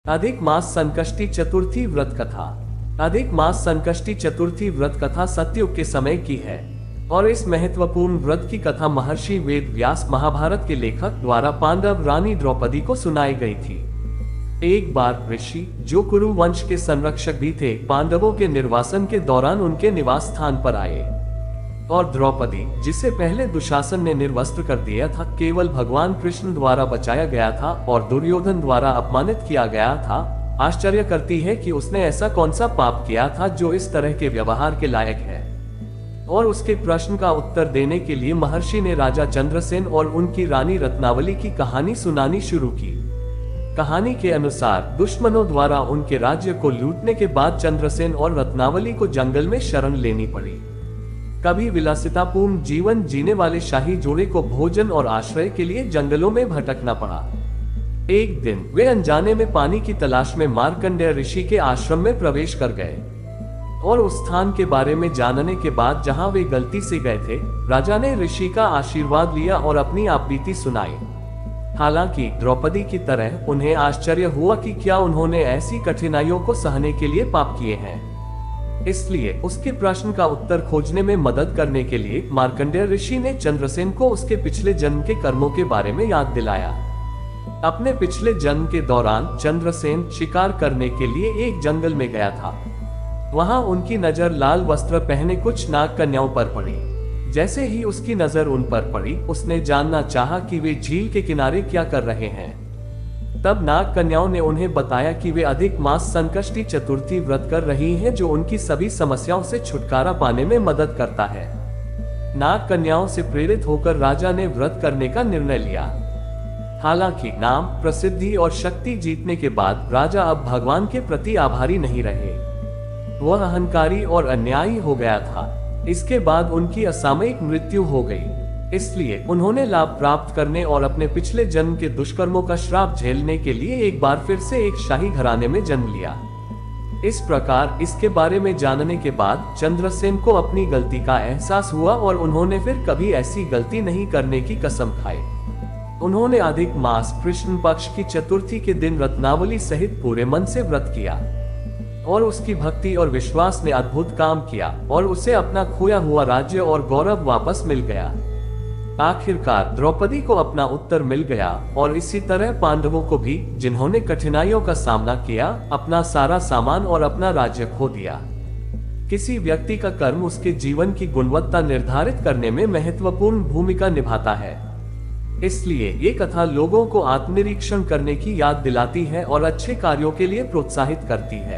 अधिक मास संकष्टी चतुर्थी व्रत कथा। अधिक मास संकष्टी चतुर्थी व्रत कथा सतयुग के समय की है और इस महत्वपूर्ण व्रत की कथा महर्षि वेद व्यास महाभारत के लेखक द्वारा पांडव रानी द्रौपदी को सुनाई गई थी। एक बार ऋषि, जो कुरु वंश के संरक्षक भी थे, पांडवों के निर्वासन के दौरान उनके निवास स्थान पर आए और द्रौपदी, जिसे पहले दुशासन ने निर्वस्त्र कर दिया था, केवल भगवान कृष्ण द्वारा बचाया गया था और दुर्योधन द्वारा अपमानित किया गया था। आश्चर्य करती है कि उसने ऐसा कौन सा पाप किया था जो इस तरह के व्यवहार के लायक है। और उसके प्रश्न का उत्तर देने के लिए महर्षि ने राजा चंद्रसेन और उनकी रानी रत्नावली की कहानी सुनानी शुरू की। कहानी के अनुसार दुश्मनों द्वारा उनके राज्य को लूटने के बाद चंद्रसेन और रत्नावली को जंगल में शरण लेनी पड़ी। कभी विलासितापूर्ण जीवन जीने वाले शाही जोड़े को भोजन और आश्रय के लिए जंगलों में भटकना पड़ा। एक दिन वे अनजाने में पानी की तलाश में मार्कंडेय ऋषि के आश्रम में प्रवेश कर गए और उस स्थान के बारे में जानने के बाद जहां वे गलती से गए थे, राजा ने ऋषि का आशीर्वाद लिया और अपनी आपबीती सुनाई। हालांकि द्रौपदी की तरह उन्हें आश्चर्य हुआ कि क्या उन्होंने ऐसी कठिनाइयों को सहने के लिए पाप किए हैं। इसलिए उसके प्रश्न का उत्तर खोजने में मदद करने के लिए मार्कंडेय ऋषि ने चंद्रसेन को उसके पिछले जन्म के कर्मों के बारे में याद दिलाया। अपने पिछले जन्म के दौरान चंद्रसेन शिकार करने के लिए एक जंगल में गया था। वहां उनकी नजर लाल वस्त्र पहने कुछ नाग कन्याओं पर पड़ी। जैसे ही उसकी नजर उन पर पड़ी, उसने जानना चाहा कि वे झील के किनारे क्या कर रहे हैं। तब नाग कन्याओं ने उन्हें बताया कि वे अधिक मास संकष्टी चतुर्थी व्रत कर रही हैं, जो उनकी सभी समस्याओं से छुटकारा पाने में मदद करता है। नाग कन्याओं से प्रेरित होकर राजा ने व्रत करने का निर्णय लिया। हालांकि नाम, प्रसिद्धि और शक्ति जीतने के बाद राजा अब भगवान के प्रति आभारी नहीं रहे। वह अहंकारी और अन्यायी हो गया था। इसके बाद उनकी असामयिक मृत्यु हो गई। इसलिए उन्होंने लाभ प्राप्त करने और अपने पिछले जन्म के दुष्कर्मों का श्राप झेलने के लिए एक बार फिर से एक शाही घराने में जन्म लिया। इस प्रकार इसके बारे में जानने के बाद चंद्रसेन को अपनी गलती का एहसास हुआ और उन्होंने फिर कभी ऐसी गलती नहीं करने की कसम खाई। उन्होंने अधिक मास कृष्ण पक्ष की चतुर्थी के दिन रत्नावली सहित पूरे मन से व्रत किया और उसकी भक्ति और विश्वास ने अद्भुत काम किया और उसे अपना खोया हुआ राज्य और गौरव वापस मिल गया। आखिरकार द्रौपदी को अपना उत्तर मिल गया और इसी तरह पांडवों को भी, जिन्होंने कठिनाइयों का सामना किया, अपना सारा सामान और अपना राज्य खो दिया। किसी व्यक्ति का कर्म उसके जीवन की गुणवत्ता निर्धारित करने में महत्वपूर्ण भूमिका निभाता है। इसलिए ये कथा लोगों को आत्मनिरीक्षण करने की याद दिलाती है और अच्छे कार्यों के लिए प्रोत्साहित करती है।